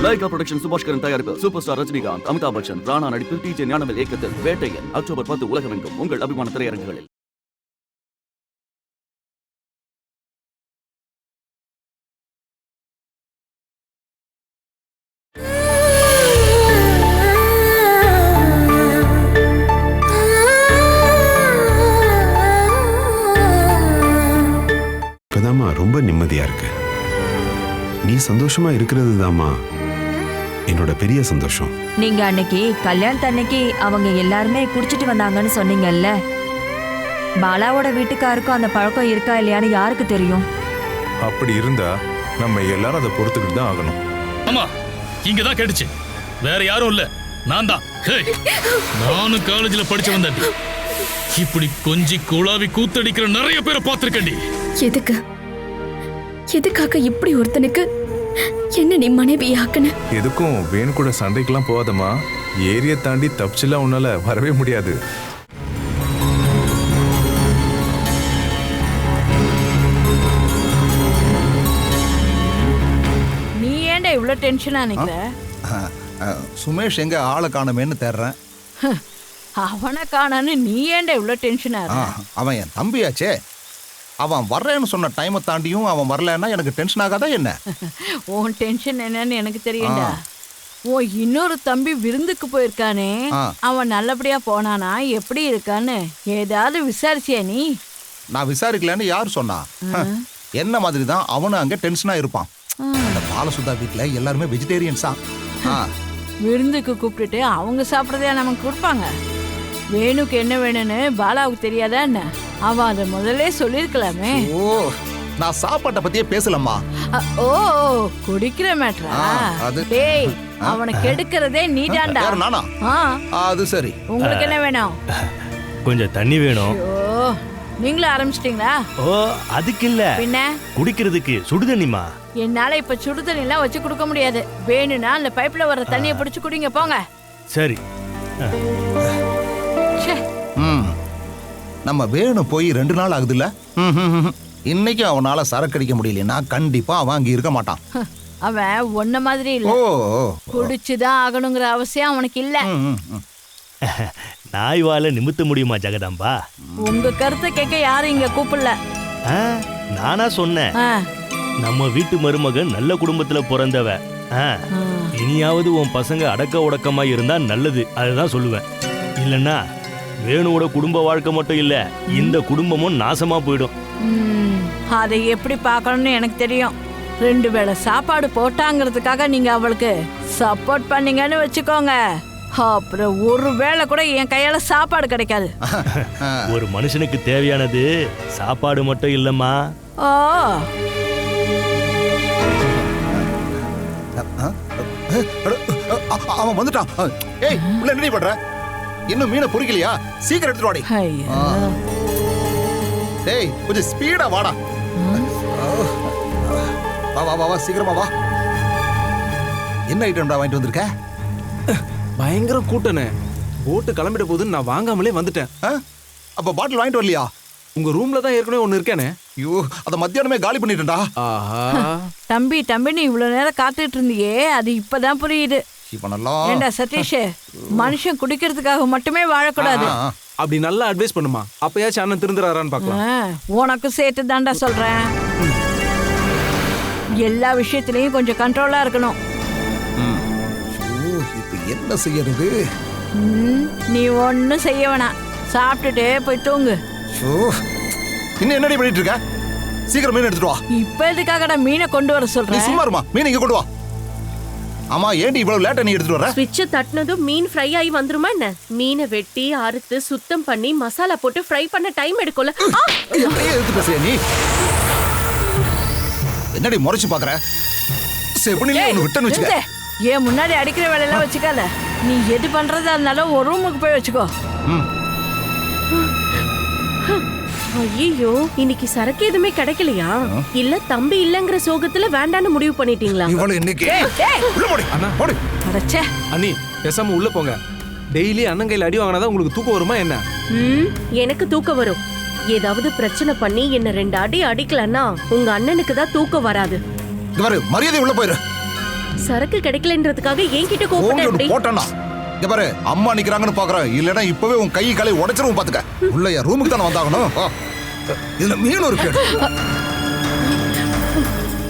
Lyca production Subaskaran தயாரிப்பு super star Rajinikanth, Amitabh Bachchan, Rana நடிப்பில் DJ Gnanavel இயக்கத்தில் வேட்டையன் அக்டோபர் 10 உலகமெங்கும் உங்கள் அபிமான திரையரங்குகளில். இப்பதாம்மா ரொம்ப நிம்மதியா இருக்கு. நீ சந்தோஷமா இருக்கிறது தாம்மா என்னோட பெரிய சந்தோஷம். நீங்க அன்னைக்கு கல்யாணத்து அன்னைக்கு அவங்க எல்லாருமே குடிச்சிட்டு வந்தாங்கன்னு சொன்னீங்கல்ல, பாலாவோட வீட்டுக்காருக்கும் அந்த பழக்கம் இருக்கா இல்லையான்னு யாருக்கு தெரியும்? அப்படி இருந்தா நம்ம எல்லாரும் அதை பொறுத்துக்கிட்டு தான் ஆகணும். ஆமா, இங்கதான் கேட்டுச்சு, வேற யாரும் இல்ல, நான் தான். நானும் காலேஜ்ல படிச்சு வந்தேன். இப்படி கொஞ்சி குழாவி கூத்தடிக்கிற நிறைய பேரை பார்த்திருக்கேன்டி. எதுக்காக இப்படி ஒருத்தனுக்கு என்ன நீ மனைவி ஆக்குன? எதுக்கும் வேணு கூட சண்டைக்கெல்லாம் போகாதமா. ஏரியை தாண்டி தப்பிச்சுலாம் உன்னால வரவே முடியாது. நீ ஏன்டா இவ்வளவு டென்ஷனா நிக்கிற? சுமேஷ் எங்க ஆளை காணமேன்னு தேடுறேன். அவனை காணான்னு நீ ஏன்டா இவ்வளவு டென்ஷனா இருக்க? அவன் என் தம்பியாச்சே. அவன் வர்றேன்னு சொன்ன டைமை தாண்டியும் அவன் வரலன்னா எனக்கு டென்ஷன் ஆகாதா என்ன? உன் டென்ஷன் என்னன்னு எனக்கு தெரியும்டா. உன் இன்னொரு தம்பி விருந்துக்கு போயிருக்கானே, அவன் நல்லபடியா போனானா, எப்படி இருக்கான்னு ஏதாவது விசாரிச்சியா நீ? நான் விசாரிக்கலன்னு யார் சொன்னா? என்ன மாதிரி தான் அவனும் அங்க டென்ஷனா இருப்பான். அந்த பாலசுதா வீட்டுல எல்லாருமே வெஜிடேரியன்ஸா. விருந்துக்கு கூப்பிட்டுட்டு அவங்க சாப்பிட்றதே நமக்கு கொடுப்பாங்க. வேணுக்கு என்ன வேணும்னு பாலாவுக்கு தெரியாதா என்ன? அவன் அதை முதல்ல சொல்லிருக்கலாமே. ஓ, நான் சாப்பாட்டை பத்தியே பேசலம்மா. ஓ, குடிக்கிற மேட்டரா? டேய், அவனை கெடுக்கிறதே நீதான்டா. நானா? அது சரி. உங்களுக்கு என்ன வேணும்? கொஞ்சம் தண்ணி வேணும். ஓ, நீங்களும் ஆரம்பிச்சிட்டீங்களா? ஓ, அதுக்கு இல்ல, பின்ன குடிக்கிறதுக்கு சுடுதண்ணிமா. என்னால இப்ப சுடுதண்ணி எல்லாம் வச்சு கொடுக்க முடியாது. வேணும்னா அந்த பைப்ல வர்ற தண்ணியை பிடிச்சு குடிங்க போங்க. சரி. நம்ம வேணு போய் 2 நாள் ஆகுதுல்ல. இன்னைக்கு அவனால சரக்கு அடிக்க முடியலன்னா கண்டிப்பா அவன் அங்க இருக்க மாட்டான். அவன் ஒன்ன மாதிரி இல்ல. குடிச்சுதான் ஆகணுங்கிற அவசியம் அவனுக்கு இல்ல. நாய் வாழ நிமித்த முடியுமா ஜெகதாம்பா? உங்க கருத்தை கேட்க யாரும் இங்க கூப்பிடல. நானா சொன்னேன், நம்ம வீட்டு மருமகன் நல்ல குடும்பத்துல பிறந்தவ. இனியாவது உன் பசங்க அடக்க உடக்கமா இருந்தா நல்லது, அதுதான் சொல்லுவேன். இல்லன்னா வேணுவோட குடும்ப வாழ்க்கை மட்டும் இல்ல, இந்த குடும்பமும் நாசமா போயிடும். அதை எப்படி பார்க்கணும்னு எனக்கு தெரியும். 2 வேளை சாப்பாடு போட்டாங்கிறதுக்காக நீங்க அவளுக்கு சப்போர்ட் பண்ணீங்கன்னு வச்சுக்கோங்க, அப்புறம் ஒரு வேளை கூட என் கையால சாப்பாடு கிடைக்காது. ஒரு மனுஷனுக்கு தேவையானது சாப்பாடு மட்டும் இல்லம்மா. ஓ, அவன் வந்துட்டான். ஏய், உள்ள என்ன பண்ற? இன்னும் மீனை பொரிக்கலையா? சீக்கிரம் எடுத்துட்டு வாடி. டேய், கொஞ்சம் ஸ்பீடா வாடா. வா வா வா, சீக்கிரமா வா. என்ன ஐட்டம்டா வாங்கிட்டு வந்திருக்க? பயங்கர கூட்டனே. போட்டு கிளம்பிட போகுதுன்னு நான் வாங்காமலே வந்துட்டேன். அப்ப பாட்டில் வாங்கிட்டு வரலையா? உங்க ரூம்ல தான் ஏற்கனவே ஒன்னு இருக்கானே. ஐயோ, அத மத்தியானமே காலி பண்ணிட்டேன்டா. தம்பி தம்பி, நீ இவ்வளவு நேரம் காத்துட்டு இருந்தியே, அது இப்பதான் புரியுது. ஏண்டா சதீஷ், மனுஷன் குடிக்கிறதுக்காக மட்டுமே வாழக்கூடாது. அப்படி நல்லா அட்வைஸ் பண்ணுமா, அப்பயாச்சும் அண்ணன் திருந்துறாரான்னு பார்க்கலாம். உனக்கு சேர்த்து தாண்டா சொல்றேன். எல்லா விஷயத்திலையும் கொஞ்சம் கண்ட்ரோலா இருக்கணும். இப்ப என்ன செய்யறது? நீ ஒன்னும் செய்ய வேணாம், சாப்பிட்டுட்டு போய் தூங்கு. இன்னும் என்னடி பண்ணிட்டு இருக்க? சீக்கிரம் மீன் எடுத்துட்டு வா. இப்ப எதுக்காகடா மீனை கொண்டு வர சொல்றேன்? சும்மா இருமா, மீன் இங்க கொண்டு வா. ஆமா, ஏண்டி இவ்வளவு லேட்டா நீ எடுத்துட்டு வர? ஸ்விட்ச் தட்டினதும் மீன் ஃப்ரை ஆகி வந்துருமா என்ன? மீனை வெட்டி அறுத்து சுத்தம் பண்ணி மசாலா போட்டு ஃப்ரை பண்ண டைம் எடுக்கும்ல. எடுத்து பேசுறியா நீ? என்னடி முறைச்சு பாக்குற? செபனிலே ஒன்னு விட்டன்னு வச்சுக்க. ஏன் முன்னாடி அடிக்கிற வேலையெல்லாம் வச்சுக்காத. நீ எது பண்றதா இருந்தாலும் ஒரு ரூமுக்கு போய் வச்சுக்கோ. ஐயோ, இன்னைக்கு சரக்கு எதுவுமே கிடைக்கலையா? இல்ல தம்பி இல்லங்கிற சோகத்துல வேண்டான்னு முடிவு பண்ணிட்டீங்களா? இவ்வளவு இன்னைக்கு உள்ள போடு. அண்ணா போடு. அடச்சே. அண்ணி, பேசாம உள்ள போங்க. டெய்லி அண்ணன் கையில அடி வாங்கினாதான் உங்களுக்கு தூக்கம் வருமா என்ன? எனக்கு தூக்கம் வரும். ஏதாவது பிரச்சனை பண்ணி என்ன 2 அடி அடிக்கலன்னா உங்க அண்ணனுக்கு தான் தூக்கம் வராது. மரியாதை உள்ள போயிரு. சரக்கு கிடைக்கலன்றதுக்காக என்கிட்ட கோபப்பட்ட எப்படி? போட்டேன்னா இங்க பாரு, அம்மா நிக்கிறாங்கன்னு பாக்குறேன். இல்லன்னா இப்பவே உன் கை காலை உடைச்சிரும் பாத்துக்க. உள்ள என் ரூமுக்கு தானே வந்தாகணும். இதுல மீன் ஒரு கேடு.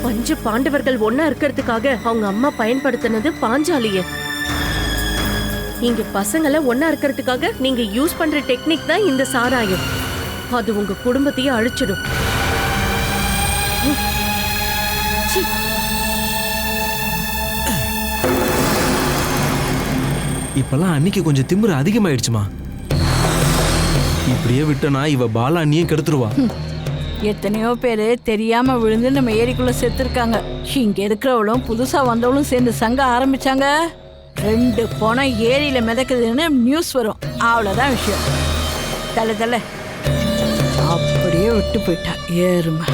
பஞ்ச பாண்டவர்கள் ஒன்னா இருக்கிறதுக்காக அவங்க அம்மா பயன்படுத்தினது பாஞ்சாலிய. இங்க பசங்களை ஒன்னா இருக்கிறதுக்காக நீங்க யூஸ் பண்ற டெக்னிக் தான் இந்த சாராயம். அது உங்க குடும்பத்தையே அழிச்சிடும். சீ. இப்பெல்லாம் அன்னைக்கு கொஞ்சம் திமிரு அதிகமாயிடுச்சுமா. இப்படியே விட்டனா இவ பாலா அண்ணியே கெடுத்துருவா. எத்தனையோ பேர் தெரியாம விழுந்து நம்ம ஏரிக்குள்ள செத்துருக்காங்க. இங்க இருக்கிறவளும் புதுசா வந்தவளும் சேர்ந்து சங்க ஆரம்பிச்சாங்க. 2 போன ஏரியில மிதக்குதுன்னு நியூஸ் வரும். அவ்வளவுதான் விஷயம். தலை அப்படியே விட்டு போயிட்டா ஏறுமா.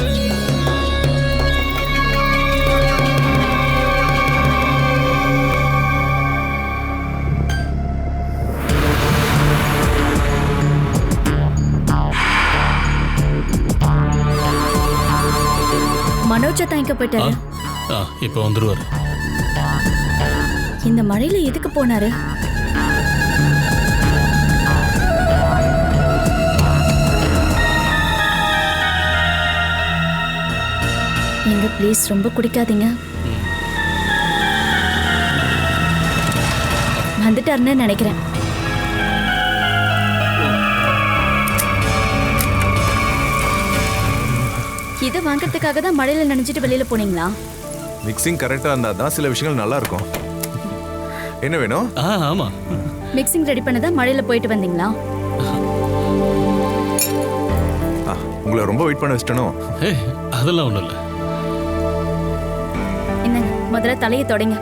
மனோஜ் தான் எங்க போயிட்டாரு? இப்ப வந்துருவாரு. இந்த மழையில எதுக்கு போனாரு? எங்க ப்ளீஸ் ரொம்ப குடிக்காதீங்க. வந்துட்டாருன்னு நினைக்கிறேன். இதை வாங்கறதுக்காக தான் மழையில நனைஞ்சிட்டு வெளியில போனீங்களா? மிக்சிங் கரெக்டா இருந்தா தான் சில விஷயங்கள் நல்லா இருக்கும். என்ன வேணும்? ஆமா, மிக்சிங் ரெடி பண்ணதா மழையில போயிட்டு வந்தீங்களா? உங்களை ரொம்ப வெயிட் பண்ண வச்சிட்டனோ? அதெல்லாம் ஒண்ணும் இல்ல. என்னங்க, முதல்ல தலையை தொடங்க.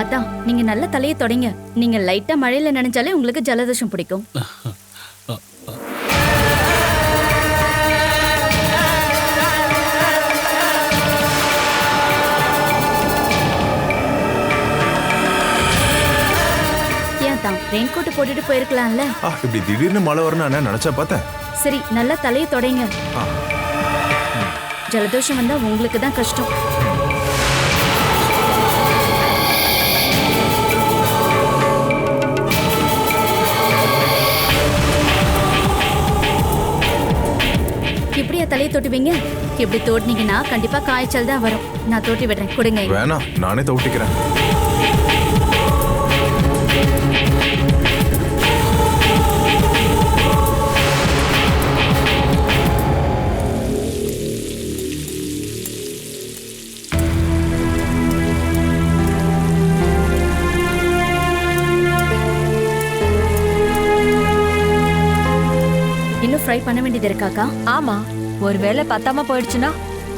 அதான் நீங்க நல்ல தலையை தொடங்க. நீங்க லைட்டா மழையில நனைஞ்சாலே உங்களுக்கு ஜலதோஷம் பிடிக்கும். ரெயின் கோட் போட்டுட்டு போயிருக்கலாம்ல. இப்படி திடீர்னு மழை வரணும் நான் நினைச்சா பார்த்தேன். சரி, நல்லா தலையை தொடங்க. ஜலதோஷம் வந்தா உங்களுக்கு தான் கஷ்டம். இப்படியா தலையை தொட்டுவீங்க? இப்படி தோட்டினீங்கன்னா கண்டிப்பா காய்ச்சல் தான் வரும். நான் தோட்டி விடுறேன், கொடுங்க. வேணாம், நானே தோட்டிக்கிறேன். ஃப்ரை பண்ண வேண்டியது இருக்காக்கா? ஆமா, ஒருவேளை பத்தாம போயிடுச்சுன்னா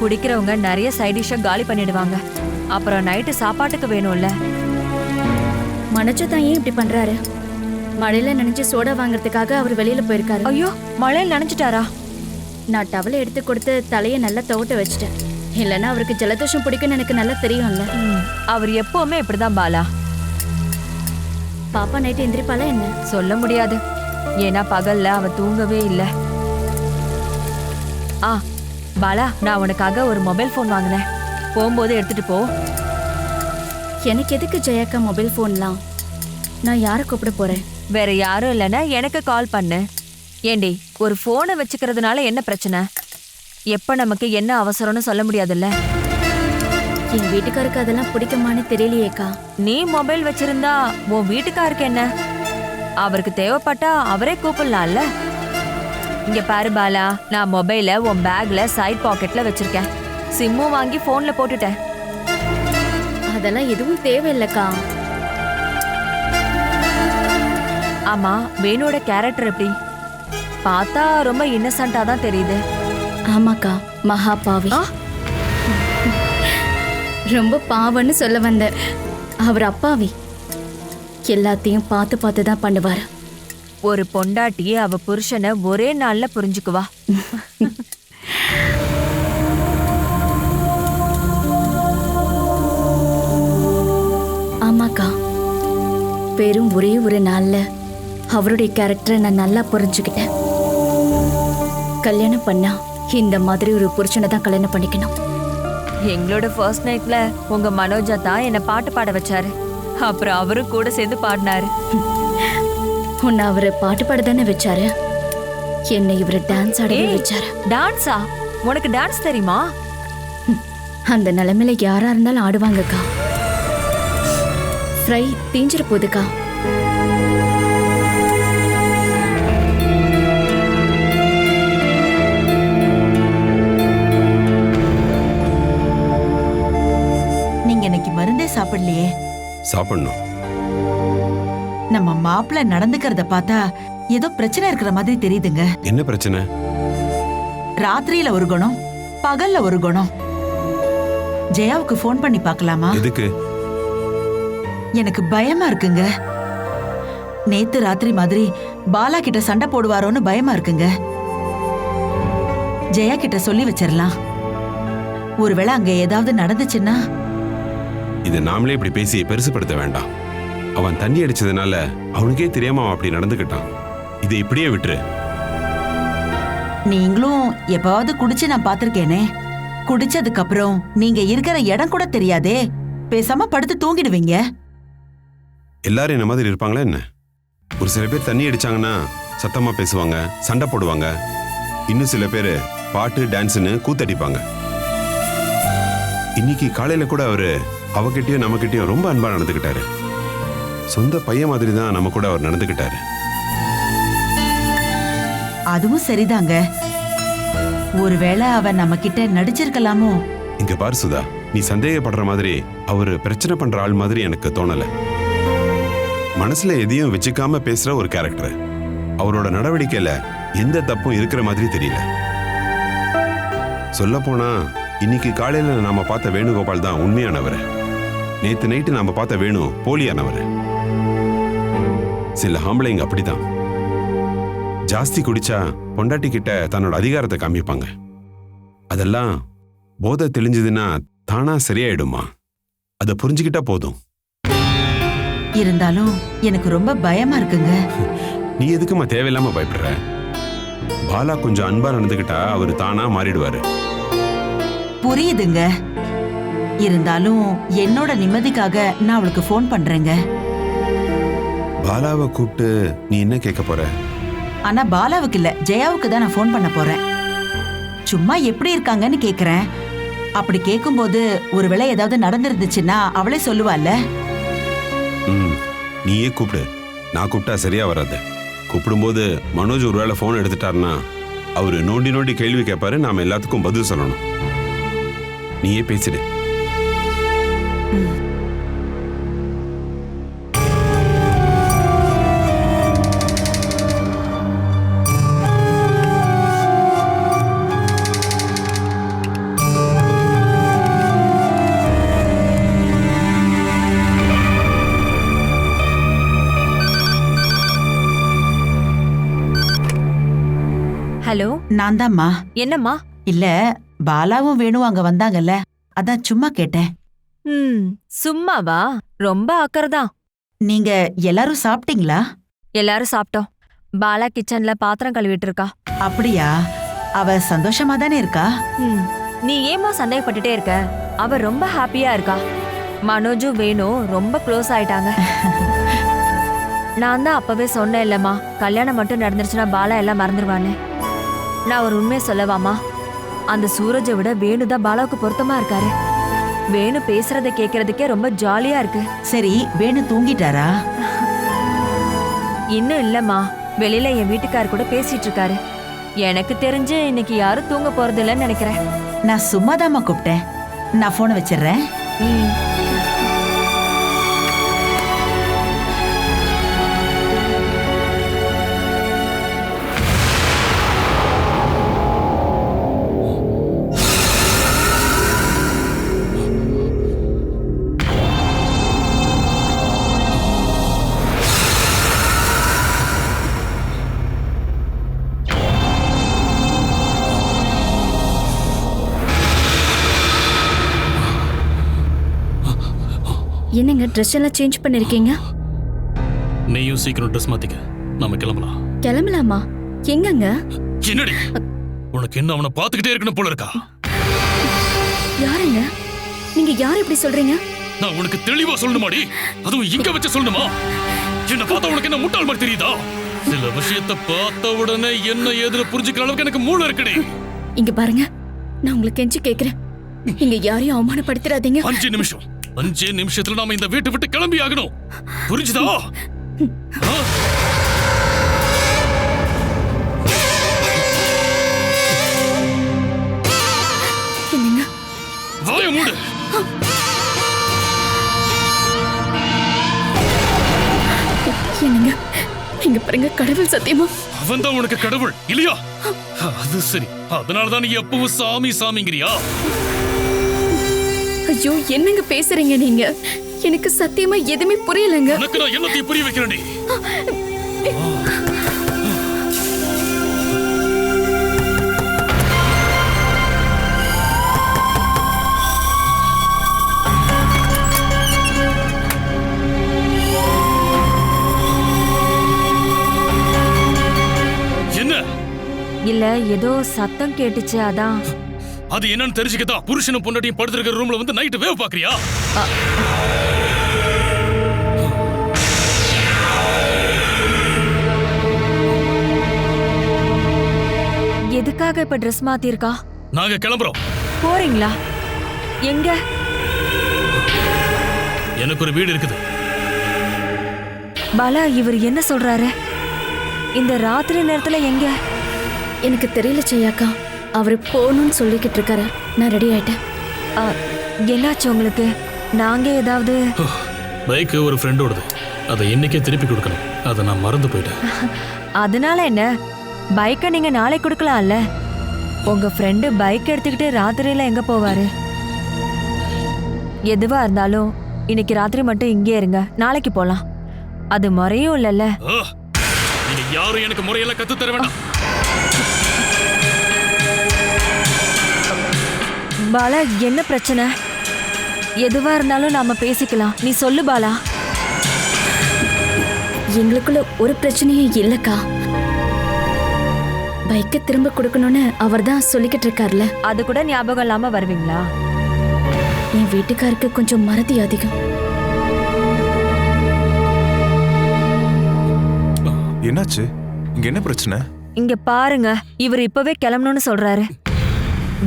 குடிக்கிறவங்க நிறைய சைட் டிஷ்ஷை காலி பண்ணிடுவாங்க. அப்புறம் நைட்டு சாப்பாட்டுக்கு வேணும்ல. மனோஜ் தான் ஏன் இப்படி பண்றாரு? மழையில நனைஞ்சு சோடா வாங்குறதுக்காக அவர் வெளியில போயிருக்காரு. ஐயோ, மழையில் நனைஞ்சிட்டாரா? நான் டவலை எடுத்து கொடுத்து தலையை நல்லா துவட்ட வச்சுட்டேன். இல்லைன்னா அவருக்கு ஜலதோஷம் பிடிக்கும்னு எனக்கு நல்லா தெரியும்ல. அவர் எப்பவுமே இப்படிதான் பாலா. பாப்பா நைட்டு எந்திரிப்பாளா என்ன? சொல்ல முடியாது. ஏன்னா பகல்ல அவ தூங்கவே இல்லை. பாலா, நான் உனக்காக ஒரு மொபைல் போன் வாங்கினேன். போகும்போது எடுத்துட்டு போ. எனக்கு எதுக்கு ஜெயாக்கா மொபைல் போன்லாம்? நான் யாரை கூப்பிட போறேன்? வேற யாரும் இல்லைன்னா எனக்கு கால் பண்ணு. ஏண்டி, ஒரு போனை வச்சுக்கிறதுனால என்ன பிரச்சனை? எப்ப நமக்கு என்ன அவசரம்னு சொல்ல முடியாதுல்ல. என் வீட்டுக்காருக்கு அதெல்லாம் பிடிக்குமான்னு தெரியலையேக்கா. நீ மொபைல் வச்சிருந்தா உன் வீட்டுக்காருக்கு என்ன? அவருக்கு தேவைப்பட்டா அவரே கூப்பிடலாம்ல. இங்க பாரு பாலா, நான் மொபைல உன் பேக்ல சைட் பாக்கெட்ல வச்சிருக்கேன். சிம்மும் வாங்கி போன்ல போட்டுட்டேன். அதெல்லாம் எதுவும் தேவையில்லக்கா. ஆமா, வேணுவோட கேரக்டர் எப்படி? பார்த்தா ரொம்ப இன்னசென்ட்டா தான் தெரியுது. ஆமாக்கா, மகா பாவி. ரொம்ப பாவன்னு சொல்ல வந்த. அவர் அப்பாவி. எல்லாத்தையும் பார்த்து பார்த்து தான் பண்ணுவாரு. ஒரு பொண்டாட்டி அவ புருஷனை ஒரே நாள்ல புரிஞ்சுக்குவா. ஆமாக்கா, வெறும் ஒரே ஒரு நாள்ல அவருடைய கேரக்டரை நான் நல்லா புரிஞ்சுக்கிட்டேன். கல்யாணம் பண்ணா இந்த மாதிரி ஒரு புருஷனை தான் கல்யாணம் பண்ணிக்கணும். எங்களோட ஃபர்ஸ்ட் நைட்ல உங்க மனோஜா தான் என்ன பாட்டு பாட வச்சாரு. அப்புறம் அவரும் கூட சேர்ந்து பாடினாரு. உன்னை அவரு பாட்டு பாட தானே வச்சாரு, என்னை இவரு டான்ஸ் ஆடவே வச்சாரு. டான்ஸா? உனக்கு டான்ஸ் தெரியுமா? அந்த நிலைமையில யாரா இருந்தாலும் ஆடுவாங்கக்கா. ஃப்ரை தீஞ்சிர போகுதுக்கா. நீங்க இன்னைக்கு மருந்தே சாப்பிடலையே? சாப்பிடணும். நம்ம மாப்பிள்ள நடந்துக்கிறத பார்த்தா ஏதோ பிரச்சனை இருக்கிற மாதிரி தெரியுதுங்க. என்ன பிரச்சனை? ராத்திரியில ஒரு குணம், பகல்ல ஒரு குணம். ஜெயாவுக்கு ஃபோன் பண்ணி பார்க்கலாமா? எதுக்கு? எனக்கு பயமா இருக்குங்க. நேத்து ராத்திரி மாதிரி பாலா கிட்ட சண்டை போடுவாரோன்னு பயமா இருக்குங்க. ஜெயா கிட்ட சொல்லி வச்சிடலாம். ஒருவேளை அங்க ஏதாவது நடந்துச்சுன்னா? இதை நாமளே இப்படி பேசி பெருசுப்படுத்த வேண்டாம். அவன் தண்ணி அடிச்சதுனால அவனுக்கே தெரியாம அவன் அப்படி நடந்துக்கிட்டான். இதை இப்படியே விட்டுரு. நீங்களும் எப்பாவது குடிச்சு நான் பாத்திருக்கேனே. குடிச்சதுக்கு அப்புறம் நீங்க இருக்கிற இடம் கூட தெரியாதே. பேசாம படுத்து தூங்கிடுவீங்க. எல்லாரும் என்ன மாதிரி இருப்பாங்களா என்ன? ஒரு சில பேர் தண்ணி அடிச்சாங்கன்னா சத்தமா பேசுவாங்க, சண்டை போடுவாங்க. இன்னும் சில பேர் பாட்டு டான்ஸ்னு கூத்தடிப்பாங்க. இன்னைக்கு காலையில கூட அவரு அவகிட்டயும் நம்மகிட்டயும் ரொம்ப அன்பா நடந்துக்கிட்டாரு. சொந்த பையன் மாதிரி தான் நம்ம கூட அவர் நடந்துக்கிட்டாரு. அதுவும் சரிதாங்க. ஒருவேளை அவன் நம்ம கிட்ட நடிச்சிருக்கலாமோ? இங்க பாரு சுதா, நீ சந்தேகப்படுற மாதிரி அவரு பிரச்சனை பண்ற ஆள் மாதிரி எனக்கு தோணல. மனசுல எதையும் வச்சுக்காம பேசுற ஒரு கேரக்டர். அவரோட நடவடிக்கையில எந்த தப்பும் இருக்கிற மாதிரி தெரியல. சொல்ல போனா இன்னைக்கு காலையில நாம பார்த்த வேணுகோபால் தான் உண்மையானவர். நேத்து நைட்டு நாம பார்த்த வேணு போலியானவர். சில ஆம்பளைங்க அப்படிதான். ஜாஸ்தி குடிச்சா பொண்டாட்டி கிட்ட தன்னோட அதிகாரத்தை காமிப்பாங்க. அதெல்லாம் போதை தெளிஞ்சதுன்னா தானா சரியாயிடுமா? அதை புரிஞ்சுக்கிட்டா போதும். இருந்தாலும் எனக்கு ரொம்ப பயமா இருக்குங்க. நீ எதுக்குமா தேவையில்லாம பயப்படுற? பாலா கொஞ்சம் அன்பா நடந்துக்கிட்டா அவரு தானா மாறிடுவாரு. புரியுதுங்க. இருந்தாலும் என்னோட நிம்மதிக்காக நான் அவளுக்கு ஃபோன் பண்றேங்க. பாலாவை கூப்பிட்டு நீ என்ன கேட்க போற? ஆனா பாலாவுக்கு இல்ல, ஜெயாவுக்கு தான் நான் ஃபோன் பண்ண போறேன். சும்மா எப்படி இருக்காங்கன்னு கேக்குறேன். அப்படி கேட்கும்போது ஒருவேளை ஏதாவது நடந்துருந்துச்சுன்னா அவளே சொல்லுவாள்ல. நீயே கூப்பிடு. நான் கூப்பிட்டா சரியா வராது. கூப்பிடும்போது மனோஜ் ஒருவேளை போன் எடுத்துட்டாருன்னா அவரு நோண்டி நோண்டி கேள்வி கேட்பாரு. நாம எல்லாத்துக்கும் பதில் சொல்லணும். நீயே பேசிடு. ஹலோ, நான் தான்மா. என்னம்மா? இல்ல, பாலாவும் வேணும் அங்க வந்தாங்கல்ல, அதான் சும்மா கேட்டேன். சும்மாவா? ரொம்ப அக்கறதான். நீங்க எல்லாரும் சாப்பிட்டீங்களா? எல்லாரும் சாப்பிட்டோம். பாலா கிச்சன்ல பாத்திரம் கழுவிட்டு இருக்கா. அப்படியா? அவ சந்தோஷமா தானே இருக்கா? நீ ஏமா சந்தேகப்பட்டுட்டே இருக்க? அவ ரொம்ப ஹாப்பியா இருக்கா. மனோஜும் வேணும் ரொம்ப க்ளோஸ் ஆயிட்டாங்க. நான் தான் அப்பவே சொன்னேன் இல்லம்மா, கல்யாணம் மட்டும் நடந்துருச்சுன்னா பாலா எல்லாம் மறந்துடுவான்னு. நான் ஒரு உண்மையை சொல்லவாமா? அந்த சூரஜை விட வேணுதான் பாலாவுக்கு பொருத்தமா இருக்காரு. வேணு பேசுறத கேக்குறதுக்கே ரொம்ப ஜாலியா இருக்கு. சரி, வேணு தூங்கிட்டாரா? இன்னும் இல்லம்மா, வெளியில என் வீட்டுக்கார் கூட பேசிட்டு இருக்காரு. எனக்கு தெரிஞ்சு இன்னைக்கு யாரும் தூங்க போறது இல்லைன்னு நினைக்கிறேன். நான் சும்மாதாம்மா கூப்பிட்டேன். நான் போனை வச்சிடுறேன். என்னங்க ட்ரெஸ் எல்லாம் சேஞ்ச் பண்ணிருக்கீங்க? நீயும் சீக்கிரம் ட்ரெஸ் மாத்திக்க, நாம கிளம்பலாம். கிளம்பலாமா? எங்கங்க? என்னடி உனக்கு என்ன அவனை பாத்துக்கிட்டே இருக்கணும் போல இருக்கா? யாருங்க நீங்க? யார் இப்படி சொல்றீங்க? நான் உனக்கு தெளிவா சொல்லணுமாடி? அதுவும் இங்க வச்சு சொல்லணுமா? என்ன பார்த்தா உனக்கு என்ன முட்டாள் மாதிரி தெரியுதா? சில விஷயத்தை பார்த்த உடனே என்ன ஏதுன்னு புரிஞ்சுக்கிற அளவுக்கு எனக்கு மூளை இருக்குடி. இங்க பாருங்க, நான் உங்களுக்கு கெஞ்சி கேக்குறேன், இங்க யாரையும் அவமானப்படுத்திடாதீங்க. 5 நிமிஷத்துல நாம இந்த வீட்டை விட்டு கிளம்பி ஆகணும். புரிஞ்சுதா? என்னங்க? வாய மூடு. என்னங்க? இங்க பாருங்க, கடவுள் சத்தியமா அவன் தான் உனக்கு கடவுள் இல்லையா? அது சரி, அதனாலதான் நீ எப்பவும் சாமி சாமிங்கிறியா? ஐயோ, என்னங்க பேசுறீங்க நீங்க? எனக்கு சத்தியமா எதுவுமே புரியலங்க. உனக்கு நான் எல்லாத்தையும் புரிய வைக்கிறேன். என்ன? இல்ல, ஏதோ சத்தம் கேட்டுச்சு, அதான். அது என்னன்னு தெரிஞ்சுக்கதான் புருஷனும் பொண்டாட்டியும் படுத்திருக்கிற ரூம்ல வந்து நைட் வேவ் பாக்குறியா? எதுக்காக இப்ப ட்ரெஸ் மாத்திருக்கா? நாங்க கிளம்புறோம். போறீங்களா? எங்க? எனக்கு ஒரு வீடு இருக்குது. பாலா, இவர் என்ன சொல்றாரு? இந்த ராத்திரி நேரத்துல எங்க? எனக்கு தெரியல செய்யாக்கா, அவரு போகணும்னு சொல்லிக்கிட்டு இருக்காரு. நான் ரெடி ஆயிட்டேன். என்னாச்சு உங்களுக்கு? நாங்க ஏதாவது? பைக் ஒரு ஃப்ரெண்டோடது, அதை இன்னைக்கே திருப்பி கொடுக்கணும். அதை நான் மறந்து போயிட்டேன். அதனால என்ன? பைக்கை நீங்க நாளை கொடுக்கலாம்ல. உங்க ஃப்ரெண்டு பைக் எடுத்துக்கிட்டு ராத்திரியில எங்க போவாரு? எதுவா இருந்தாலும் இன்னைக்கு ராத்திரி மட்டும் இங்கே இருங்க, நாளைக்கு போலாம். அது முறையும் இல்லைல்ல. நீங்க யாரும் எனக்கு முறையெல்லாம் கத்து தர வேண்டாம். பாலா, என்ன பிரச்சனை? எதுவா இருந்தாலும் நாம பேசிக்கலாம். நீ சொல்லு பாலா. எங்களுக்குள்ள ஒரு பிரச்சனையும் இல்லக்கா. பைக்கை திரும்ப கொடுக்கணும்னு அவர் தான் சொல்லிக்கிட்டு இருக்காருல்ல. அது கூட ஞாபகம் இல்லாம வருவீங்களா? என் வீட்டுக்காருக்கு கொஞ்சம் மறதி அதிகம். என்னாச்சு? இங்க என்ன பிரச்சனை? இங்க பாருங்க, இவர் இப்பவே கிளம்பணும்னு சொல்றாரு.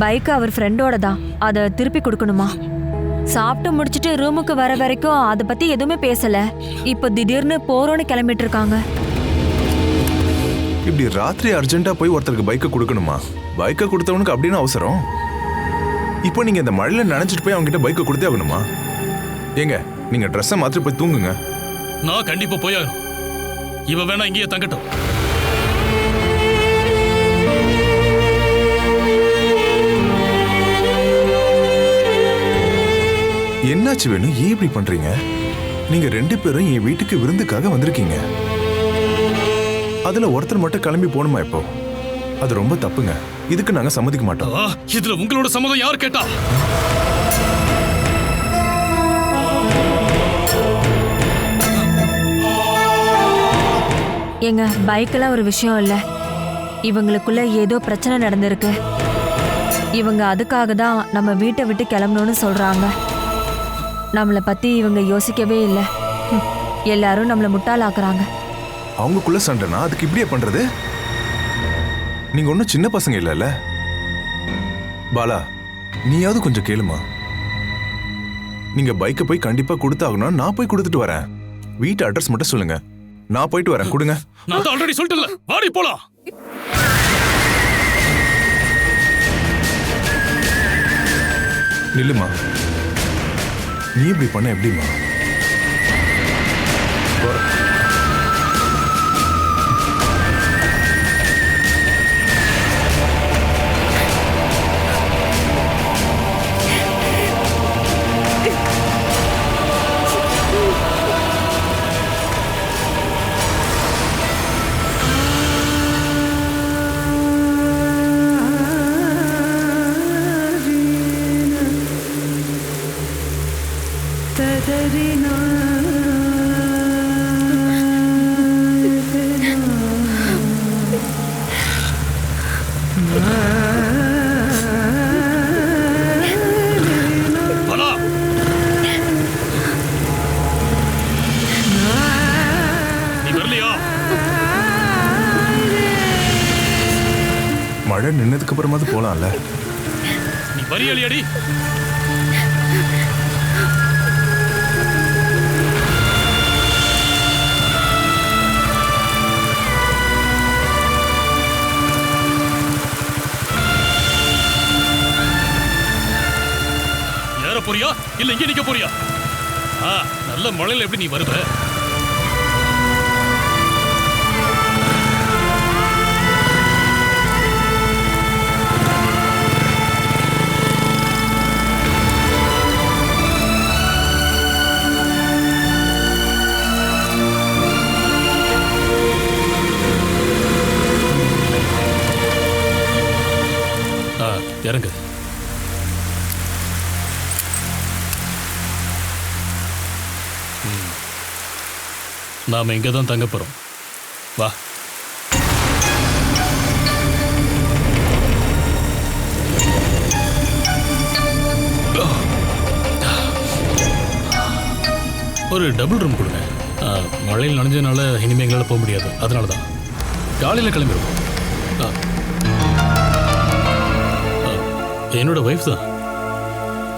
பைக் அவர் ஃப்ரெண்டோட தான், அதை திருப்பி கொடுக்கணுமா? சாப்பிட்டு முடிச்சிட்டு ரூமுக்கு வர வரைக்கும் அதை பத்தி எதுவுமே பேசல. இப்ப திடீர்னு போறோன்னு கிளம்பிட்டு இருக்காங்க. இப்படி ராத்திரி அர்ஜென்ட்டா போய் ஒருத்தருக்கு பைக்கை கொடுக்கணுமா? பைக்கை கொடுத்தவனுக்கு அப்படின்னு அவசரம்? இப்போ நீங்க இந்த மழையில நினைச்சிட்டு போய் அவங்க கிட்ட பைக்கை கொடுத்தே ஆகணுமா? ஏங்க, நீங்க ட்ரெஸ்ஸை மாத்திர போய் தூங்குங்க. நான் கண்டிப்பா போயாகணும். இவ வேணா இங்கேயே தங்கட்டும். என்னாச்சு வேணும்? ஏன் இப்படி பண்றீங்க? நீங்க 2 பேரும் என் வீட்டுக்கு விருந்துக்காக வந்திருக்கீங்க. அதுல ஒருத்தர் மட்டும் கிளம்பி போகணுமா? இப்போ அது ரொம்ப தப்புங்க. இதுக்கு நாங்க சம்மதிக்க மாட்டோம். இதுல உங்களோட சம்மதம் யார் கேட்டா? எங்க பைக்கெல்லாம் ஒரு விஷயம் இல்ல. இவங்களுக்குள்ள ஏதோ பிரச்சனை நடந்திருக்கு. இவங்க அதுக்காக தான் நம்ம வீட்டை விட்டு கிளம்பணும்னு சொல்றாங்க. நம்மளை பத்தி இவங்க யோசிக்கவே இல்லை. எல்லாரும் நம்மளை முட்டாளாக்குறாங்க. அவங்களுக்குள்ள சண்டைனா அதுக்கு இப்படியே பண்றது? நீங்க ஒன்னும் சின்ன பசங்க இல்லைல்ல. பாலா, நீயாவது கொஞ்சம் கேளுமா. நீங்க பைக்கை போய் கண்டிப்பா கொடுத்தாகணும். நான் போய் கொடுத்துட்டு வரேன். வீட்டு அட்ரஸ் மட்டும் சொல்லுங்க, நான் போயிட்டு வரேன். கொடுங்க. நான் தான் ஆல்ரெடி சொல்லிட்டேன்ல, வாடி போலாம். நில்லுமா. நீ இப்படி பண்ண எப்படிமா? அதுக்கப்புறமாவது போலாம்ல. நீ வரியலியடி. ஏற போறியா இல்ல இங்க நிக்க போறியா? நல்ல மழையில எப்படி நீ வருவ? இறங்கு. நாம இங்க தான் தங்க போறோம். வா. ஒரு டபுள் ரூம் கொடுங்க. மழையில் நனைஞ்சதுனால இனிமே எங்களால் போக முடியாது. அதனால தான் காலையில் கிளம்பிடுவோம். என்னோட ஒய்ஃப் தான்.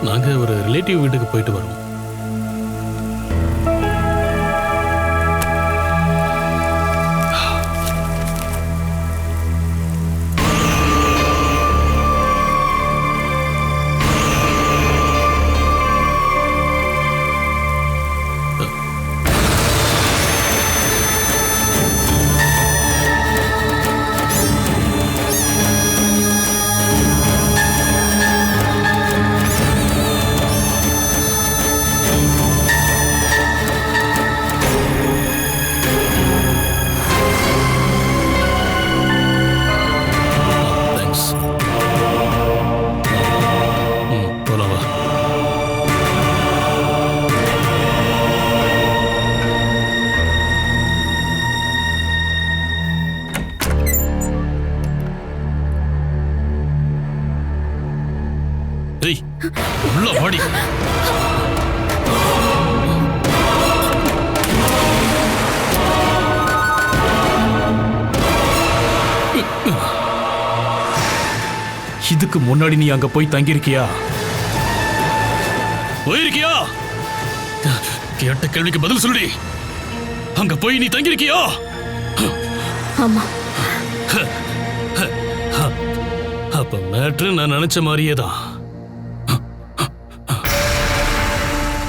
நாங்கள் ஒரு ரிலேட்டிவ் வீட்டுக்கு போயிட்டு வரோம். உள்ள வாடி. இதுக்கு முன்னாடி நீ அங்க போய் தங்கியிருக்கியா? போயிருக்கியா? கேட்ட கேள்விக்கு பதில் சொல்லி. அங்க போய் நீ தங்கியிருக்கியா? ஆமா. அப்ப மேட்ரு நான் நினைச்ச மாதிரியே தான்.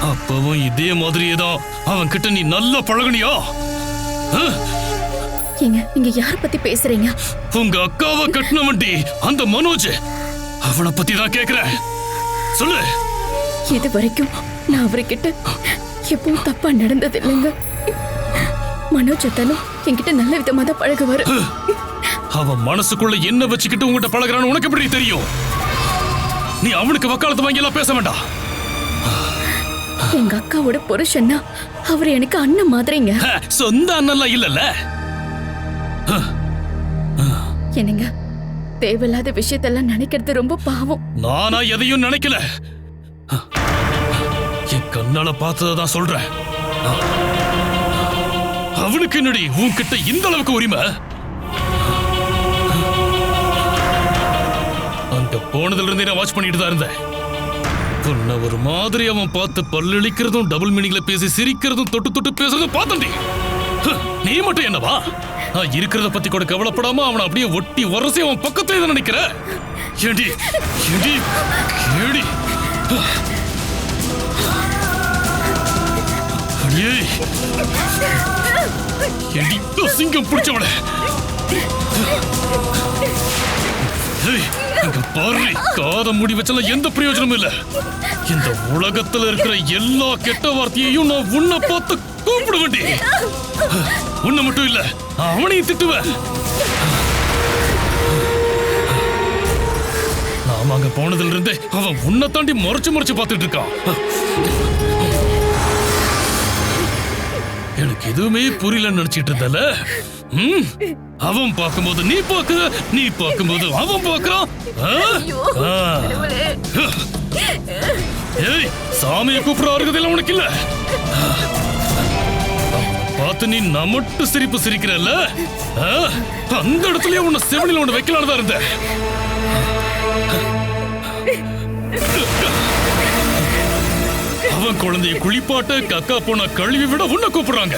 அப்பவும் இதே மாதிரியே தான் அவன் கிட்ட நீ நல்லா பழகுனியா? நீங்க யார பத்தி பேசுறீங்க? உங்க அக்காவை கட்டினவன்டி அந்த மனோஜ். அவனை பத்தி தான் கேக்குறேன். சொல்லு. இது வரைக்கும் நான் அவர்கிட்ட எப்பவும் தப்பா நடந்தது இல்லைங்க. மனோஜ் அத்தாலும் என்கிட்ட நல்ல விதமா தான் பழகுவாரு. அவன் மனசுக்குள்ள என்ன வச்சுக்கிட்டு உங்ககிட்ட பழகுறான்னு உனக்கு எப்படி தெரியும்? நீ அவனுக்கு வக்காலத்து வாங்கி எல்லாம் பேச வேண்டாம். எங்க அக்காவோட புருஷன்னா அவர் எனக்கு அண்ணன் மாதிரிங்க. சொந்த அண்ணன்லாம் இல்லல்ல. என்னங்க தேவையில்லாத விஷயத்தெல்லாம் நினைக்கிறது ரொம்ப பாவம். நானா எதையும் நினைக்கல. என் கண்ணால பார்த்ததான் சொல்றேன். அவனுக்கு என்னடி உன்கிட்ட இந்த அளவுக்கு உரிமை? அங்க போனதுல இருந்தே நான் வாட்ச் பண்ணிட்டு தான் இருந்தேன். உன்னை ஒரு மாதிரி அவன் பார்த்து பல்லளிக்கிறதும் டபுள் மீனிங்ல பேசி சிரிக்கிறதும் தொட்டு தொட்டு பேசுறதும் பார்த்தண்டி. நீ மட்டும் என்னவா? நான் இருக்கிறத பத்தி கூட கவலைப்படாம அவனை அப்படியே ஒட்டி வரசி அவன் பக்கத்துல நினைக்கிற. ஏடி ஏடி ஏடி ஏடி சிங்கம் பிடிச்சவள. பாரு, காத முடி வச்சால எந்த பிரயோஜனமும் இல்ல. இந்த உலகத்துல இருக்கிற எல்லா கெட்ட வார்த்தையையும் நான் உன்னை பார்த்து கூப்பிட வேண்டி. உன்னை மட்டும் இல்ல, அவனையும் திட்டுவேன். நாம அங்க போனதுல இருந்தே அவன் உன்னை தாண்டி முறைச்சு முறைச்சு பார்த்துட்டு இருக்கான். எனக்கு எதுவுமே புரியலன்னு நினைச்சிட்டு இருந்தல. அவன் பார்க்கும்போது நீ பார்க்க, நீ பார்க்கும்போது அவன் பார்க்கறான். ஏய், சாமியை கூப்பிட அருகதையெல்லாம் உனக்கு இல்ல. பார்த்து நீ நமட்டு சிரிப்பு சிரிக்கிறல்ல, அந்த இடத்துலயே உன்னை செவனில ஒன்று வைக்கலான்னு தான் இருந்த. அவன் குழந்தைய குளிப்பாட்ட கக்கா போன கழுவி விட உன்னை கூப்பிடுறாங்க.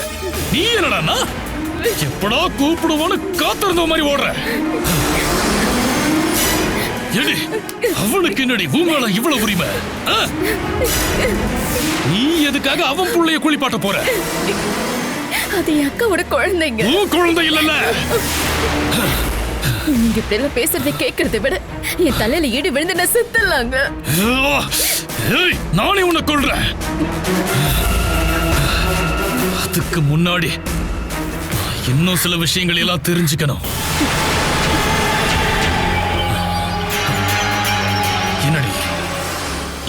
நீ என்னடா எப்படா கூப்பிடுவான்னு காத்திருந்த மாதிரி ஓடுற. எடி அவனுக்கு என்னடி உங்கள இவ்வளவு உரிமை? நீ எதுக்காக அவன் புள்ளைய குளிப்பாட்ட போற? அது என் அக்காவோட குழந்தைங்க. உன் குழந்தை இல்லல்ல. நீங்க இப்படி எல்லாம் பேசுறதை கேட்கறதை விட என் தலையில ஈடு விழுந்து நான் செத்துலாங்க. நானே உன்னை கொல்றேன். அதுக்கு முன்னாடி இன்னும் சில விஷயங்கள் எல்லாம் தெரிஞ்சுக்கணும். என்னடி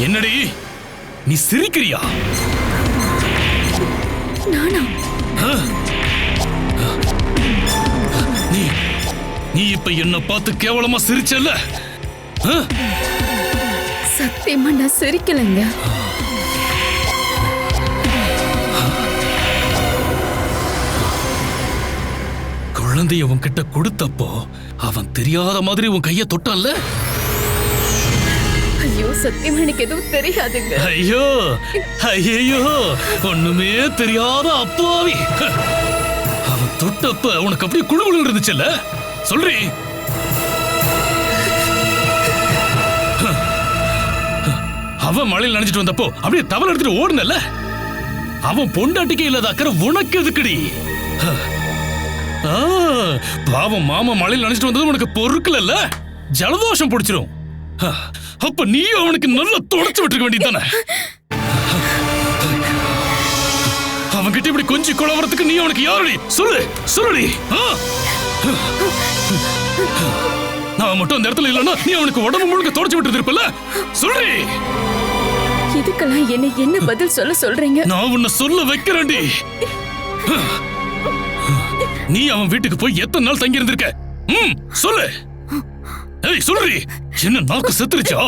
என்னடி நீ சிரிக்கிறியா? நானா? நீ இப்ப என்ன பார்த்து கேவலமா சிரிச்சல்ல? சத்தியமா நான் சிரிக்கலைங்க. குழந்தைய உன்கிட்ட கொடுத்தப்போ அவன் தெரியாத மாதிரி உன் கைய தொட்டான்ல? ஐயோ சத்தியமா எனக்கு எதுவும் தெரியாதுங்க. ஐயோ ஐயோ ஒண்ணுமே தெரியாத அப்பாவி. அவன் தொட்டப்ப உனக்கு அப்படியே குழுகுழு இருந்துச்சுல்ல? சொல்றீ. அவன் மழையில் நினைச்சிட்டு வந்தப்போ அப்படியே டவல் எடுத்துட்டு ஓடுனல்ல? அவன் பொண்டாட்டிக்கே இல்லாத அக்கறை உனக்கு எதுக்குடி? பாவம் மாமா மழையில் நினைச்சிட்டு வந்தது உனக்கு பொறுக்கல, ஜலதோஷம் பிடிச்சிரும். அப்ப நீ அவனுக்கு நல்லா தொடச்சு விட்டுருக்க வேண்டியதானே? அவன்கிட்ட இப்படி கொஞ்சம் குழவறதுக்கு நீ அவனுக்கு யாருடி? சொல்லு சொல்லுடி. நான் மட்டும் அந்த இடத்துல இல்லைன்னா நீ அவனுக்கு உடம்பு முழுக்க தொடச்சு விட்டு இருப்பல? சொல்றி. இதுக்கெல்லாம் என்ன பதில் சொல்றீங்க? நான் உன்னை சொல்ல வைக்கிறேன்டி. நீ அவன் வீட்டுக்கு போய் எத்தனை நாள் தங்கி இருந்திருக்க? சொல்லு. ஏய் சொல்றி. என்ன நாக்கு செத்துருச்சா?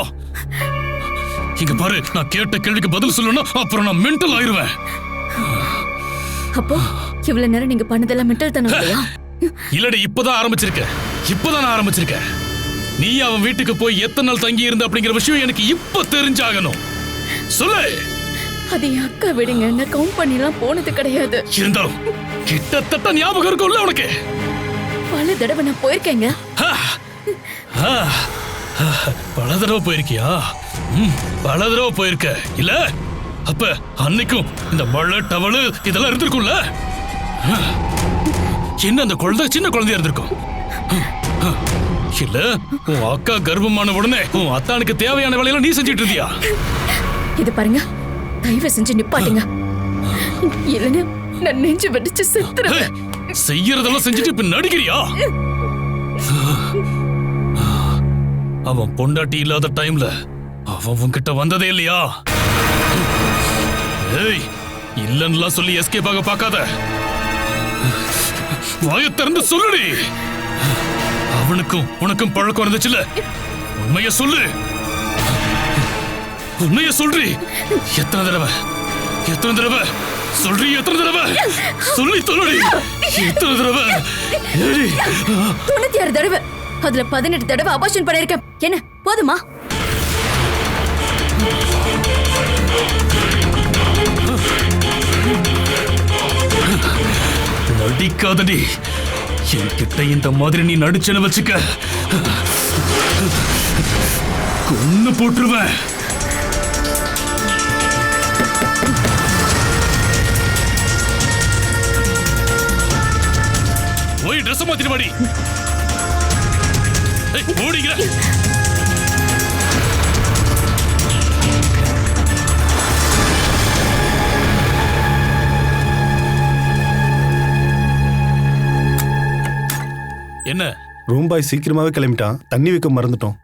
இங்க பாரு, நான் கேட்ட கேள்விக்கு பதில் சொல்லணும்னா அப்புறம் நான் மென்டல் ஆயிருவேன். அப்போ இவ்வளவு நேரம் நீங்க பண்ணதெல்லாம் மென்டல் தானே இல்லையா? இல்லடி, இப்பதான் நான் ஆரம்பிச்சிருக்கேன். நீ அவன் வீட்டுக்கு போய் எத்தனை நாள் தங்கி இருந்த அப்படிங்கிற விஷயம் எனக்கு இப்ப தெரிஞ்சாகணும். சொல்லு. அது என் அக்கா விடுங்க, நான் கவுண்ட் பண்ணிலாம் போனது கிடையாது. இருந்தாலும் கிட்டத்தட்ட ஞாபகம் இருக்கும்ல உனக்கு? பல தடவை நான் போயிருக்கேங்க. பல தடவை போயிருக்கியா? பல தடவை போயிருக்க இல்ல? அப்ப அன்னைக்கும் இந்த மழை டவலு இதெல்லாம் இருந்திருக்கும்ல? என்ன அந்த குழந்தை சின்ன குழந்தையா இருந்திருக்கும் இல்ல? உன் அக்கா கர்ப்பமான உடனே உன் அத்தானுக்கு தேவையான வேலையெல்லாம் நீ செஞ்சிட்டு இருந்தியா? இது பாருங்க, தயவு செஞ்சு நிப்பாட்டுங்க. இல்லைன்னா நான் நெஞ்சு வெடிச்சு செத்துறேன். செய்யறதெல்லாம் செஞ்சுட்டு இப்ப நடிக்கிறியா? அவன் பொண்டாட்டி இல்லாத டைம்ல அவன் உன்கிட்ட வந்ததே இல்லையா? ஏய், இல்லன்னா சொல்லி எஸ்கேப் ஆக பார்க்காத. வாயை திறந்து சொல்லுடி. அவனுக்கும் உனக்கும் பழக்கம் இருந்துச்சுல? உண்மைய சொல்லு. உண்மைய சொல்றி. எத்தனை தடவை சொல்றி? எத்தனை தடவை சொல்லி சொல்லுடி. எத்தனை தடவை? 96 தடவை. அதுல 18 தடவை அபார்ஷன் பண்ணிருக்கேன். என்ன போதுமா? நடிக்காதடி. என்கிட்ட இந்த மாதிரி நீ நடிச்சன வச்சுக்க, கொன்னு போட்டுருவேன். போய் ட்ரெஸ் மாத்திட்டு வாடி. ஓடிக்கிற. என்ன ரூம் பாய் சீக்கிரமாவே கிளம்பிட்டான், தண்ணி வைக்க மறந்துட்டோம்.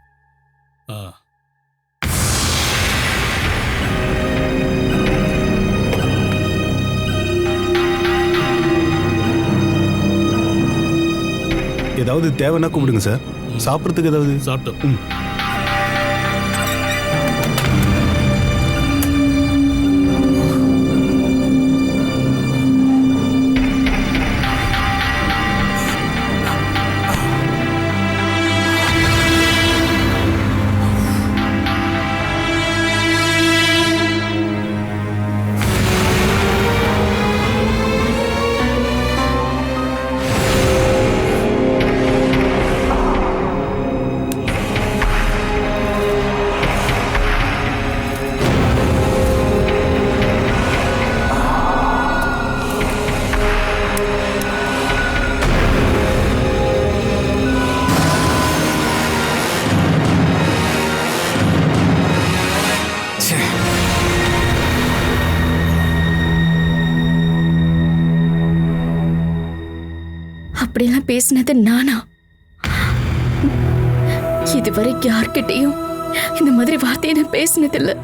ஏதாவது தேவைன்னா கூப்பிடுங்க சார். சாப்பிட்றதுக்கு ஏதாவது? சாப்பிட்டோம். இப்படியெல்லாம் பேசினது நானா? இதுவரை யார்கிட்டையும் இந்த மாதிரி வார்த்தையை நான் பேசினதில்லை.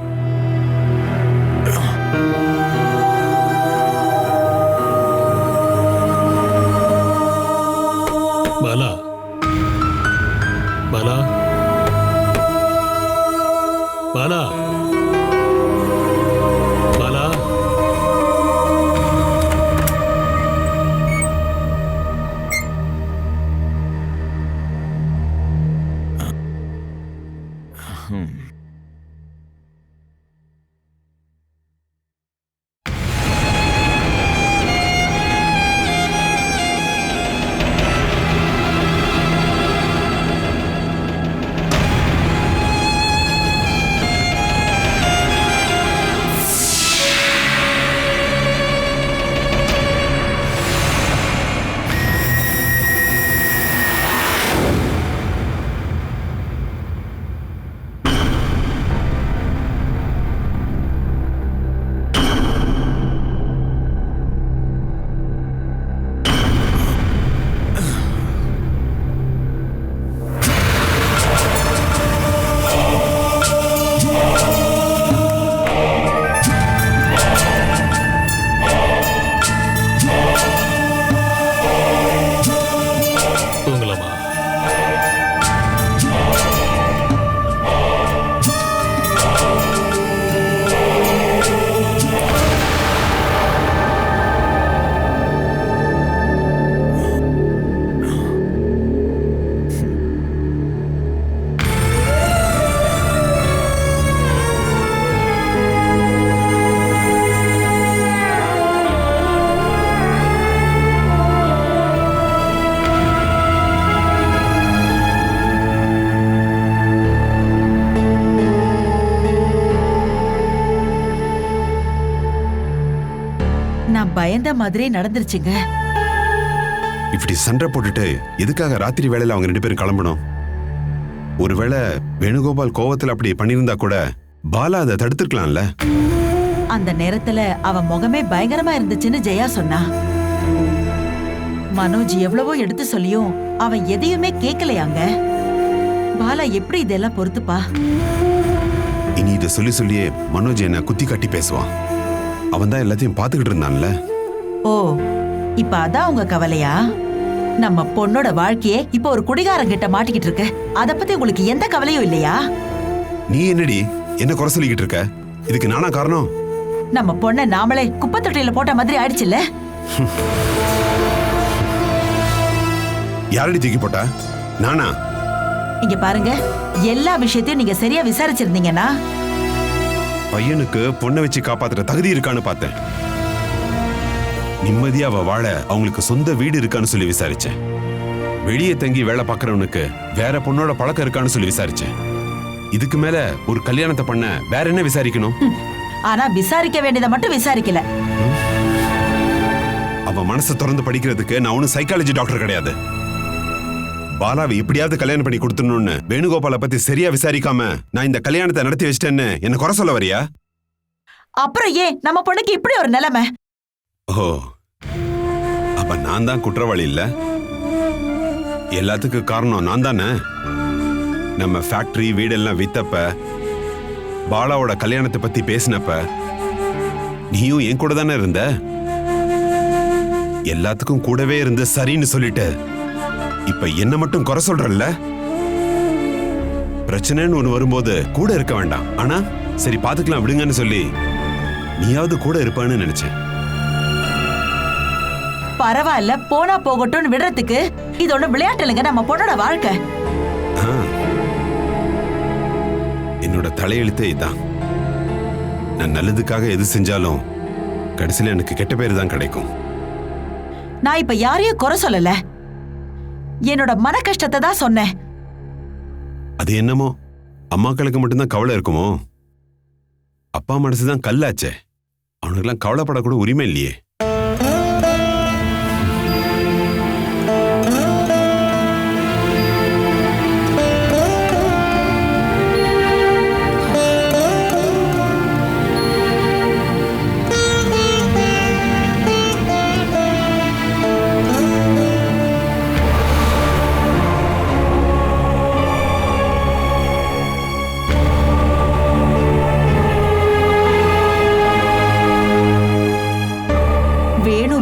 பாலா பாலா பாலா பாலா நான் பயந்த மாதிரியே நடந்துருச்சுங்க. இப்படி சண்டை போட்டுட்டு எதுக்காக ராத்திரி வேளையில அவங்க 2 பேரும் கிளம்பணும்? ஒருவேளை வேணுகோபால் கோவத்துல அப்படி பண்ணியிருந்தா கூட பாலா அதை தடுத்துருக்கலாம்ல. அந்த நேரத்துல அவன் முகமே பயங்கரமா இருந்துச்சுன்னு ஜெயா சொன்னா. மனோஜ் எவ்வளவோ எடுத்து சொல்லியும் அவன் எதையுமே கேட்கலையாங்க. பாலா எப்படி இதெல்லாம் பொறுத்துப்பா? இனி இதை சொல்லி சொல்லியே மனோஜ் என்ன குத்தி காட்டி பேசுவான். அவன் தான் எல்லாத்தையும் பாத்துக்கிட்டு இருந்தான்ல. ஓ, இப்ப அதான் உங்க கவலையா? நம்ம பொண்ணோட வாழ்க்கையே இப்ப ஒரு குடிகாரங்கிட்ட மாட்டிக்கிட்டு இருக்கு. அத பத்தி உங்களுக்கு எந்த கவலையும் இல்லையா? நீ என்னடி என்ன குறை சொல்லிக்கிட்டு இருக்க? இதுக்கு நானா காரணம்? நம்ம பொண்ணை நாமளே குப்பை தொட்டியில போட்ட மாதிரி ஆயிடுச்சுல்ல. யாரடி தூக்கி போட்டா? நானா? இங்க பாருங்க, எல்லா விஷயத்தையும் நீங்க சரியா விசாரிச்சிருந்தீங்கன்னா பையனுக்கு பொண்ணை வச்சு காப்பாத்துற தகுதி இருக்கான்னு பார்த்தேன். நிம்மதியா அவ வாழ அவங்களுக்கு சொந்த வீடு இருக்கான்னு சொல்லி விசாரிச்சேன். வெளியே தங்கி வேலை பார்க்கறவனுக்கு வேற பொண்ணோட பழக்கம் இருக்கான்னு சொல்லி விசாரிச்சேன். இதுக்கு மேல ஒரு கல்யாணத்தை பண்ண வேற என்ன விசாரிக்கணும்? ஆனா விசாரிக்க வேண்டியதை மட்டும் விசாரிக்கல. அவ மனசை திறந்து படிக்கிறதுக்கு நான் ஒன்னும் சைக்காலஜி டாக்டர் கிடையாது. பாலாவை எப்படியாவது கல்யாணம் பண்ணி கொடுத்துடணும்னு வேணுகோபாலை பத்தி சரியா விசாரிக்காம நான் இந்த கல்யாணத்தை நடத்தி வச்சிட்டேன்னு என்ன குறை சொல்ல வரியா? அப்புறம் ஏன் நம்ம பொண்ணுக்கு இப்படி ஒரு நிலைமை? ஓ, அப்ப நான் தான் குற்றவாளி இல்ல? எல்லாத்துக்கும் காரணம் நான் தானே. நம்ம ஃபேக்டரி வீடெல்லாம் வித்தப்ப, பாலாவோட கல்யாணத்தை பத்தி பேசினப்ப நீயும் என் கூட தானே இருந்த. எல்லாத்துக்கும் கூடவே இருந்து சரின்னு சொல்லிட்டு இப்ப என்ன மட்டும் குறை சொல்றல்ல? பிரச்சனைன்னு ஒண்ணு வரும்போது கூட இருக்க வேண்டாம், ஆனா சரி பாத்துக்கலாம் விடுங்கன்னு சொல்லி நீயாவது கூட இருப்பான்னு நினைச்சேன். பரவாயில்ல, போனா போகட்டும்னு விடுறதுக்கு இது ஒண்ணு விளையாட்டு இல்லைங்க, நம்ம பொண்ணோட வாழ்க்கை. என்னோட தலையெழுத்தே இதான். நான் நல்லதுக்காக எது செஞ்சாலும் கடைசியில எனக்கு கெட்ட பேரு தான் கிடைக்கும். நான் இப்ப யாரையும் குறை சொல்லல, என்னோட மன கஷ்டத்தை தான் சொன்னேன். அது என்னமோ அம்மாக்களுக்கு மட்டும்தான் கவலை இருக்குமோ? அப்பா மனசுதான் கல்லாச்சே, அவனுக்கெல்லாம் கவலைப்படக்கூட உரிமை இல்லையே.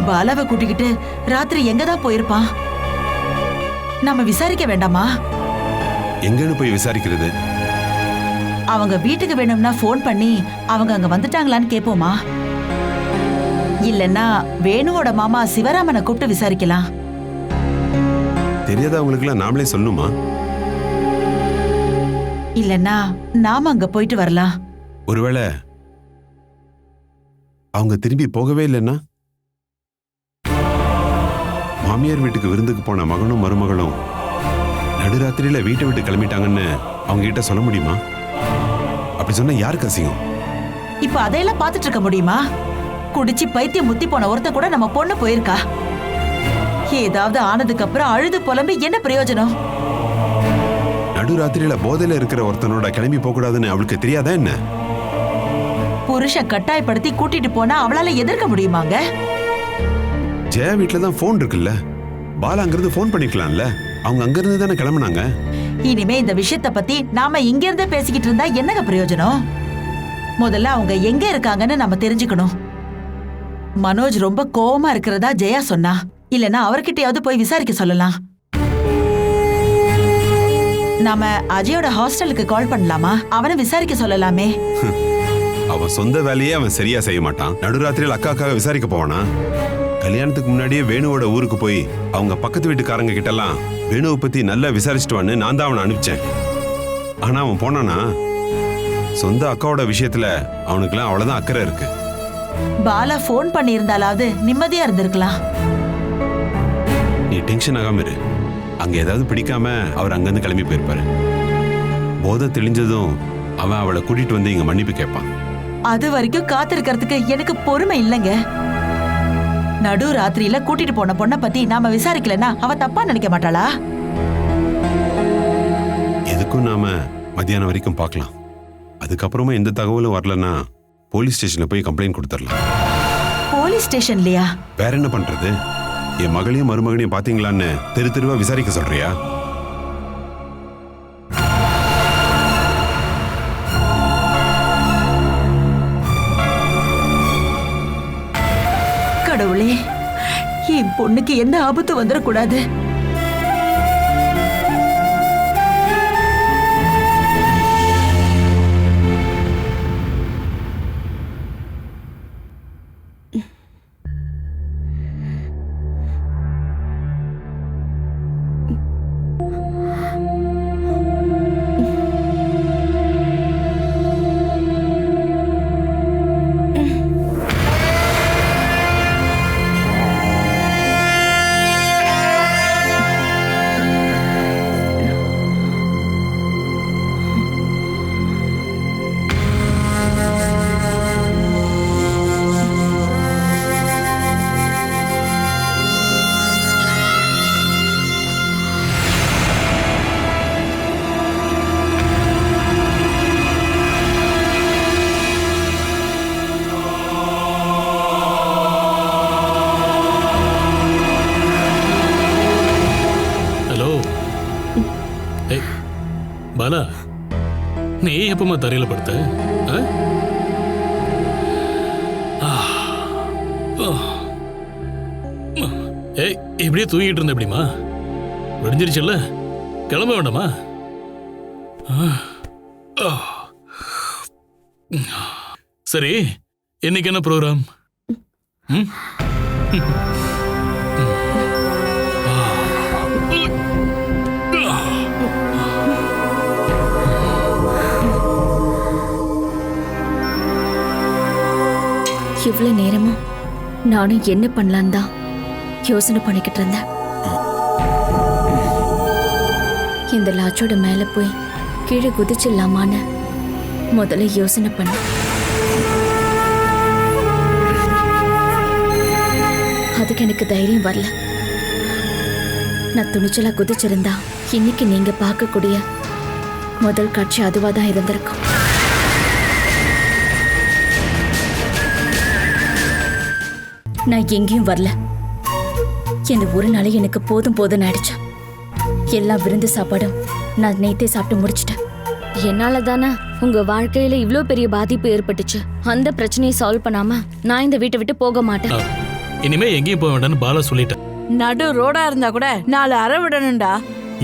பாலாவை கூட்டிக்கிட்டு ராத்திரி எங்கதான் போயிருப்பான்? நாம விசாரிக்க வேண்டாமா? எங்கன்னு போய் விசாரிக்கிறது? அவங்க வீட்டுக்கு வேணும்னா ஃபோன் பண்ணி அவங்க அங்க வந்துட்டாங்களான்னு கேட்போமா? இல்லன்னா வேணுவோட மாமா சிவராமனை கூப்பிட்டு விசாரிக்கலாம். தெரியாதவங்களுக்குலாம் நாமளே சொல்லணுமா? இல்லன்னா நாம அங்க போயிட்டு வரலாம். ஒருவேளை அவங்க திரும்பி போகவே இல்லைன்னா? மாமியார் வீட்டுக்கு விருந்துக்கு போன மகனும் மருமகளும் நடுராத்திரியில வீட்டை விட்டு கிளம்பிட்டாங்கன்னு அவங்க கிட்ட சொல்ல முடியுமா? அப்படி சொன்னா யாருக்கு அசிங்கம்? இப்ப அதையெல்லாம் பாத்துட்டு இருக்க முடியுமா? குடிச்சு பைத்தியம் முத்தி போன ஒருத்த கூட நம்ம பொண்ணு போயிருக்கா. ஏதாவது ஆனதுக்கு அப்புறம் அழுது புலம்பி என்ன பிரயோஜனம்? நடுராத்திரியில போதையில இருக்கிற ஒருத்தனோட கிளம்பி போக கூடாதுன்னு அவளுக்கு தெரியாதா என்ன? புருஷன் கட்டாயப்படுத்தி கூட்டிட்டு போனா அவளால எதிர்க்க முடியுமாங்க? ஜெயா வீட்டுல தான் போன் இருக்குல்ல, பாலா அங்கிருந்து போன் பண்ணிக்கலாம்ல. அவங்க அங்கிருந்து தானே கிளம்புனாங்க. இனிமே இந்த விஷயத்த பத்தி நாம இங்க இருந்து பேசிக்கிட்டு இருந்தா என்னங்க பிரயோஜனம்? முதல்ல அவங்க எங்க இருக்காங்கன்னு நம்ம தெரிஞ்சுக்கணும். மனோஜ் ரொம்ப கோவமா இருக்கிறதா ஜெயா சொன்னா. இல்லனா அவர்கிட்டயாவது போய் விசாரிக்க சொல்லலாம். நாம அஜயோட ஹாஸ்டலுக்கு கால் பண்ணலாமா? அவனை விசாரிக்க சொல்லலாமே. அவன் சொந்த வேலையே அவன் சரியா செய்ய மாட்டான். நடுராத்திரியில் அக்காக்காக விசாரிக்க போவானா? கல்யாணத்துக்கு முன்னாடியே வேணுவோட ஊருக்கு போய் அவங்க பக்கத்து வீட்டுக்காரங்க கிட்டலாம் வேணுவை பத்தி நல்லா விசாரிச்சுட்டு வான்னு நான் தான் அவனை அனுப்பிச்சேன். ஆனா அவன் போனானா? சொந்த அக்காவோட விஷயத்துல அவனுக்குலாம் அவ்வளவுதான் அக்கறை இருக்கு. பாலா போன் பண்ணி இருந்தாலாவது நிம்மதியா இருந்திருக்கலாம். நீ டென்ஷன் ஆகாம இரு. அங்க ஏதாவது பிடிக்காம அவர் அங்கிருந்து கிளம்பி போயிருப்பாரு. போதை தெளிஞ்சதும் அவன் அவளை கூட்டிட்டு வந்து இங்க மன்னிப்பு கேட்பான். அது வரைக்கும் காத்திருக்கிறதுக்கு எனக்கு பொறுமை இல்லைங்க. நடு ராத்திரியில கூட்டிட்டு போன பொண்ணை பத்தி நாம விசாரிக்கலன்னா அவ தப்பா நினைக்க மாட்டாளா? எதுக்கும் நாம மத்தியானம் வரைக்கும் பார்க்கலாம். அதுக்கப்புறமா எந்த தகவலும் வரலன்னா போலீஸ் ஸ்டேஷன்ல போய் கம்ப்ளைண்ட் கொடுத்துடலாம். போலீஸ் ஸ்டேஷன்லயா? வேற என்ன பண்றது? என் மகளையும் மருமகனையும் பாத்தீங்களான்னு தெரு தெருவா விசாரிக்க சொல்றியா? கடவுளே, என் பொண்ணுக்கு எந்த ஆபத்து வந்துடக்கூடாது. பாலா, நீ எப்பமா தரையில படுத்த? ஏய், இப்படியே தூங்கிட்டு இருந்த எப்படிமா? விடிஞ்சிருச்சுல்ல, கிளம்ப வேண்டாமா? சரி, இன்னைக்கு என்ன ப்ரோக்ராம்? இவ்வளவு நேரமா நானும் என்ன பண்ணலாம் தான் யோசனை பண்ணிக்கிட்டு இருந்தேன். இந்த லாச்சோட மேல போய் கீழே குதிச்சிடலாமான்னு முதல்ல யோசனை பண்ண. அதுக்கு எனக்கு தைரியம் வரல. நான் துணிச்சலா குதிச்சிருந்தா இன்னைக்கு நீங்க பார்க்கக்கூடிய முதல் காட்சி அதுவா தான் இருந்திருக்கும். நான் எங்கேயும் வரல. இந்த ஒரு நாளை எனக்கு போதும் போதும் ஆயிடுச்சு. எல்லா விருந்து சாப்பாடும் நான் நேத்தே சாப்பிட்டு முடிச்சிட்டேன். என்னால தானே உங்க வாழ்க்கையில இவ்ளோ பெரிய பாதிப்பு ஏற்பட்டுச்சு. அந்த பிரச்சனையை சால்வ் பண்ணாம நான் இந்த வீட்டை விட்டு போக மாட்டேன். இனிமே எங்கேயும் போக வேண்டாம்னு பாலா சொல்லிட்டேன். நடு ரோடா இருந்தா கூட 4 அறை விடணும்டா.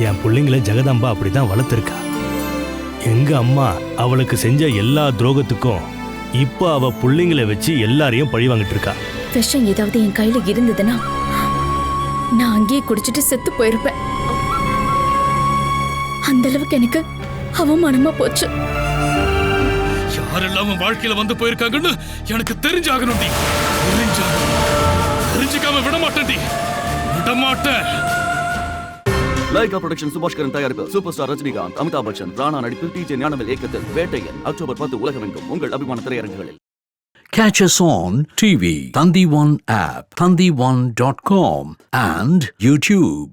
என் பிள்ளைங்களை ஜெகதாம்பா அப்படிதான் வளர்த்துருக்கா. எங்க அம்மா அவளுக்கு செஞ்ச எல்லா துரோகத்துக்கும் இப்ப அவ பிள்ளைங்களை வச்சு எல்லாரையும் பழி வாங்கிட்டு இருக்கா. விஷம் ஏதாவது என் கையில இருந்ததுன்னா நான் அங்கேயே குடிச்சிட்டு செத்து போயிருப்பேன். அந்த அளவுக்கு எனக்கு அவமானமா போச்சு. யாரெல்லாம் உன் வாழ்க்கையில வந்து போயிருக்காங்கன்னு எனக்கு தெரிஞ்சாகணும்டி. தெரிஞ்சுக்காம விட மாட்டேன்டி, விட மாட்டேன். லைகா புரொடக்ஷன் சுபாஷ்கரன் தயாரிப்பு சூப்பர் ஸ்டார் ரஜினிகாந்த், அமிதாப் பச்சன், ராணா நடிப்பில் டிஜே ஞானவேல் இயக்கத்தில் வேட்டையன் அக்டோபர் 10 உலகமெங்கும் உங்கள் அபிமான திரையரங்குகளில். Catch us on TV, Thandivan app, thandivan.com and YouTube.